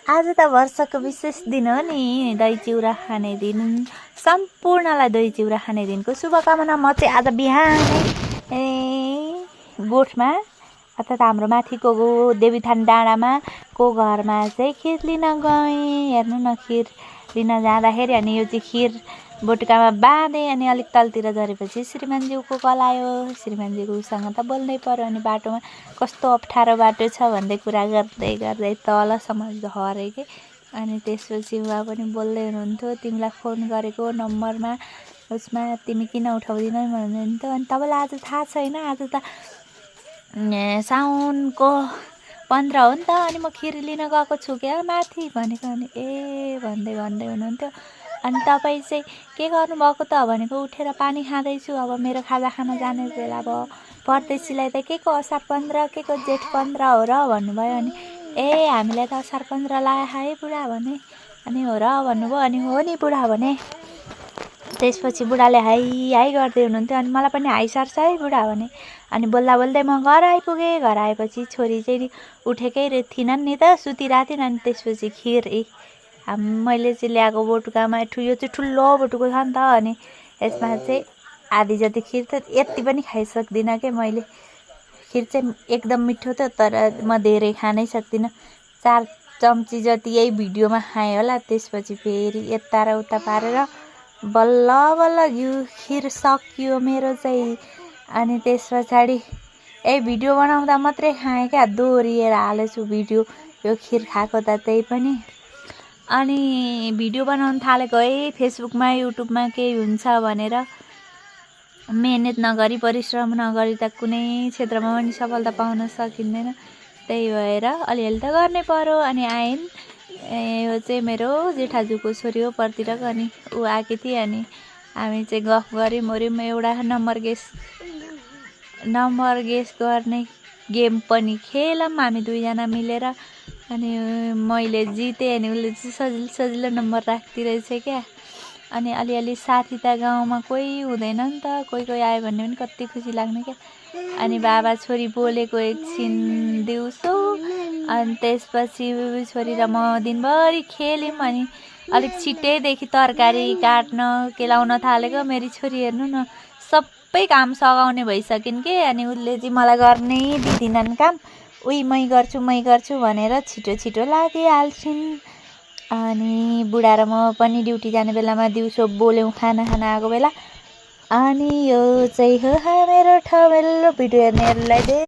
आज त वर्षको विशेष दिन हो नि, दही चिउरा खाने दिन। सम्पूर्णलाई दही चिउरा खाने दिनको शुभकामना। म चाहिँ आज बिहानै गोठमा अर्थात् हाम्रो माथिको देवीथान डाँडामा को घरमा चाहिँ खिर लिन गएँ। हेर्नु न, खिर लिन जाँदाखेरि अनि यो चाहिँ खिर बोटुकामा बाँधेँ। अनि अलिक तलतिर झरेपछि श्रीमानज्यूको कल आयो। श्रीमानज्यूसँग त बोल्नै पर्यो। अनि बाटोमा कस्तो अप्ठ्यारो बाटो छ भन्दै कुरा गर्दै गर्दै तलसम्म झरेँ कि। अनि त्यसपछि उहाँ पनि बोल्दै हुनुहुन्थ्यो, तिमीलाई फोन गरेको नम्बरमा उसमा तिमी किन उठाउँदिनौ भन्नुहुन्थ्यो। अनि तपाईँलाई आज थाहा छैन, आज त साउनको 15 हो नि त। अनि म खिर लिन गएको छु क्या माथि भनेको। अनि ए भन्दै हुनुहुन्थ्यो। अनि तपाईँ चाहिँ के गर्नुभएको त भनेको, उठेर पानी खाँदैछु, अब मेरो खाजा खान जाने बेला भयो। परदेशीलाई त के को असार 15 के को जेठ 15 हो र भन्नुभयो। अनि ए हामीलाई त असार 15 लाग्यो है बुढा भने। अनि हो र भन्नुभयो। अनि हो नि बुढा भने। त्यसपछि बुढाले हाई गर्दै हुनुहुन्थ्यो। अनि मलाई पनि हाई सर्छ है बुढा भने। अनि बोल्दा बोल्दै म घर आइपुगेँ। घर आएपछि छोरी चाहिँ उठेकै थिइनन् नि त, सुतिरहेको थिइन्। अनि त्यसपछि खिर मैले चाहिँ ल्याएको बोटुकामा यो चाहिँ ठुलो बोटुको छ नि त। अनि यसमा चाहिँ आधी जति खिर त यति पनि खाइसक्दिनँ क्या मैले। खिर चाहिँ एकदम मिठो थियो, तर म धेरै खानै सक्दिनँ। 4 चम्ची जति यही भिडियोमा खाएँ होला। त्यसपछि फेरि यता र उता पारेर बल्ल बल्ल खिर सकियो मेरो चाहिँ। अनि त्यस पछाडि भिडियो बनाउँदा मात्रै खाएँ क्या, दोहोरिएर हालेछु भिडियो। यो खिर खाएको त त्यही पनि। अनि भिडियो बनाउन थालेको है फेसबुकमा युट्युबमा केही हुन्छ भनेर मेहनत नगरी परिश्रम नगरी त कुनै क्षेत्रमा पनि सफलता पाउन सकिँदैन। त्यही भएर अलिअलि त गर्नै पर्यो। अनि आइन् यो चाहिँ मेरो जेठाजुको छोरी हो पर्तिरको। अनि ऊ आएकी थिए। अनि हामी चाहिँ गफ गऱ्यौँ ओऱ्यौँ। एउटा नम्बर गेस गर्ने गेम पनि खेलौँ हामी दुईजना मिलेर। अनि मैले जितेँ। अनि उसले चाहिँ सजिलो नम्बर राख्दिरहेछ क्या। अनि अलिअलि साथी त गाउँमा कोही हुँदैन नि त, कोही आयो भने पनि कति खुसी लाग्ने क्या। अनि बाबा छोरी बोलेको एकछिन दिउँसो। अनि त्यसपछि छोरी र म दिनभरि खेल्यौँ। अनि अलिक छिट्टैदेखि तरकारी काट्न केलाउन थालेको। मेरी छोरी हेर्नु न, सबै काम सघाउने भइसकिन् के। अनि उसले चाहिँ मलाई गर्नै दिँदिनन् काम। उही मै गर्छु भनेर छिटो लागिहाल्छिन्। अनि बुढा र म पनि ड्युटी जाने बेलामा दिउँसो बोल्यौँ खाना आएको बेला। अनि यो चाहिँ हो मेरो ठमेलो भिडियो हेर्नेहरूलाई